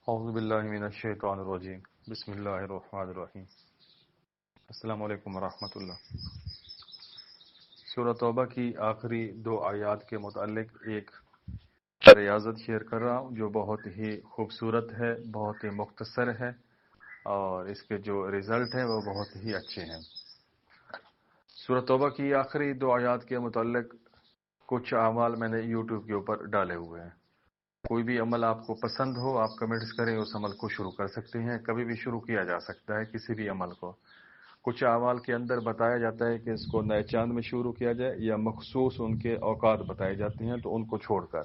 اعوذ باللہ من الشیطان الرجیم بسم اللہ الرحمن الرحیم السلام علیکم ورحمۃ اللہ۔ سورہ توبہ کی آخری 2 آیات کے متعلق ایک ریاضت شیئر کر رہا ہوں جو بہت ہی خوبصورت ہے، بہت ہی مختصر ہے اور اس کے جو رزلٹ ہیں وہ بہت ہی اچھے ہیں۔ سورہ توبہ کی آخری 2 آیات کے متعلق کچھ اعمال میں نے یوٹیوب کے اوپر ڈالے ہوئے ہیں۔ کوئی بھی عمل آپ کو پسند ہو، آپ کمنٹس کریں، اس عمل کو شروع کر سکتے ہیں۔ کبھی بھی شروع کیا جا سکتا ہے کسی بھی عمل کو۔ کچھ اعمال کے اندر بتایا جاتا ہے کہ اس کو نئے چاند میں شروع کیا جائے یا مخصوص ان کے اوقات بتائے جاتے ہیں تو ان کو چھوڑ کر۔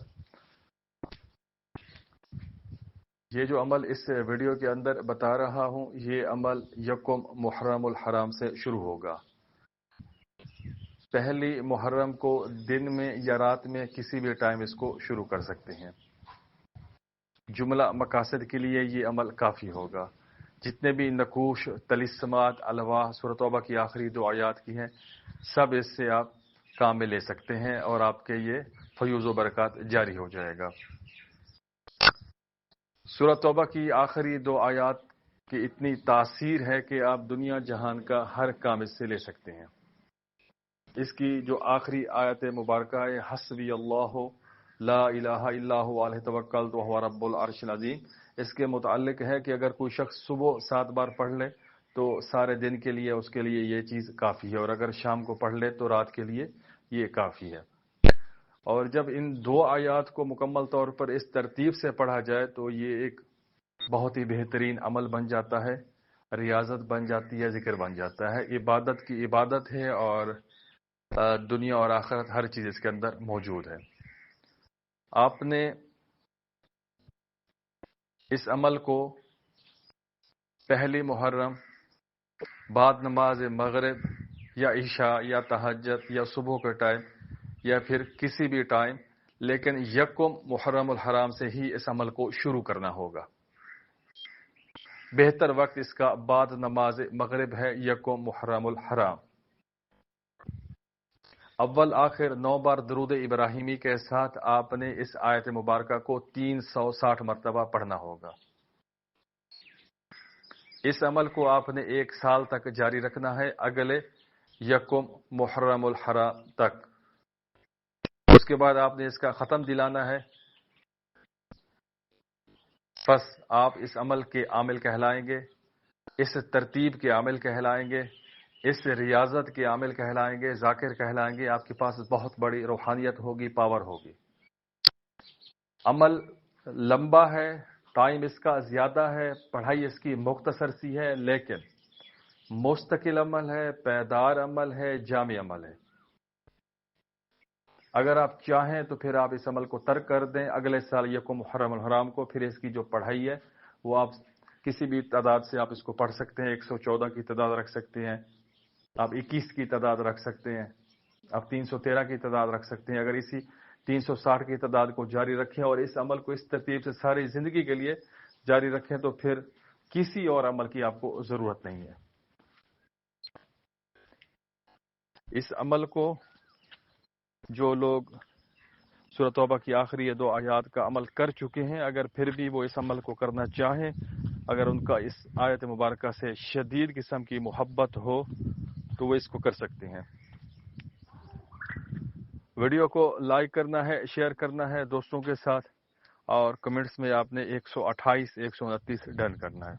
یہ جو عمل اس ویڈیو کے اندر بتا رہا ہوں، یہ عمل 1 محرم الحرام سے شروع ہوگا۔ 1 محرم کو دن میں یا رات میں کسی بھی ٹائم اس کو شروع کر سکتے ہیں۔ جملہ مقاصد کے لیے یہ عمل کافی ہوگا۔ جتنے بھی نقوش، طلسمات، الواح سورہ توبہ کی آخری 2 آیات کی ہیں، سب اس سے آپ کام میں لے سکتے ہیں اور آپ کے یہ فیوز و برکات جاری ہو جائے گا۔ سورہ توبہ کی آخری 2 آیات کی اتنی تاثیر ہے کہ آپ دنیا جہان کا ہر کام اس سے لے سکتے ہیں۔ اس کی جو آخری آیت مبارکہ ہے، حسبی اللہ لا الہ الا هو علیہ توکلت وهو رب العرش العظیم، اس کے متعلق ہے کہ اگر کوئی شخص صبح 7 بار پڑھ لے تو سارے دن کے لیے اس کے لیے یہ چیز کافی ہے، اور اگر شام کو پڑھ لے تو رات کے لیے یہ کافی ہے۔ اور جب ان 2 آیات کو مکمل طور پر اس ترتیب سے پڑھا جائے تو یہ ایک بہت ہی بہترین عمل بن جاتا ہے، ریاضت بن جاتی ہے، ذکر بن جاتا ہے، عبادت کی عبادت ہے، اور دنیا اور آخرت ہر چیز اس کے اندر موجود ہے۔ آپ نے اس عمل کو 1 محرم بعد نماز مغرب یا عشاء یا تہجد یا صبح کے ٹائم یا پھر کسی بھی ٹائم، لیکن 1 محرم الحرام سے ہی اس عمل کو شروع کرنا ہوگا۔ بہتر وقت اس کا بعد نماز مغرب ہے، 1 محرم الحرام۔ اول آخر 9 بار درود ابراہیمی کے ساتھ آپ نے اس آیت مبارکہ کو 360 مرتبہ پڑھنا ہوگا۔ اس عمل کو آپ نے 1 سال تک جاری رکھنا ہے، اگلے 1 محرم الحرام تک۔ اس کے بعد آپ نے اس کا ختم دلانا ہے، پس آپ اس عمل کے عامل کہلائیں گے، اس ترتیب کے عامل کہلائیں گے، اس ریاضت کے عامل کہلائیں گے، ذاکر کہلائیں گے۔ آپ کے پاس بہت بڑی روحانیت ہوگی، پاور ہوگی۔ عمل لمبا ہے، ٹائم اس کا زیادہ ہے، پڑھائی اس کی مختصر سی ہے، لیکن مستقل عمل ہے، پائیدار عمل ہے، جامع عمل ہے۔ اگر آپ چاہیں تو پھر آپ اس عمل کو ترک کر دیں، اگلے سال 1 محرم الحرام کو پھر اس کی جو پڑھائی ہے وہ آپ کسی بھی تعداد سے آپ اس کو پڑھ سکتے ہیں۔ 114 کی تعداد رکھ سکتے ہیں، آپ 21 کی تعداد رکھ سکتے ہیں، آپ 313 کی تعداد رکھ سکتے ہیں۔ اگر اسی 360 کی تعداد کو جاری رکھیں اور اس عمل کو اس ترتیب سے ساری زندگی کے لیے جاری رکھیں تو پھر کسی اور عمل کی آپ کو ضرورت نہیں ہے۔ اس عمل کو جو لوگ سورہ توبہ کی آخری 2 آیات کا عمل کر چکے ہیں، اگر پھر بھی وہ اس عمل کو کرنا چاہیں، اگر ان کا اس آیت مبارکہ سے شدید قسم کی محبت ہو تو وہ اس کو کر سکتے ہیں۔ ویڈیو کو لائک کرنا ہے، شیئر کرنا ہے دوستوں کے ساتھ، اور کمنٹس میں آپ نے 128 129 ڈن کرنا ہے۔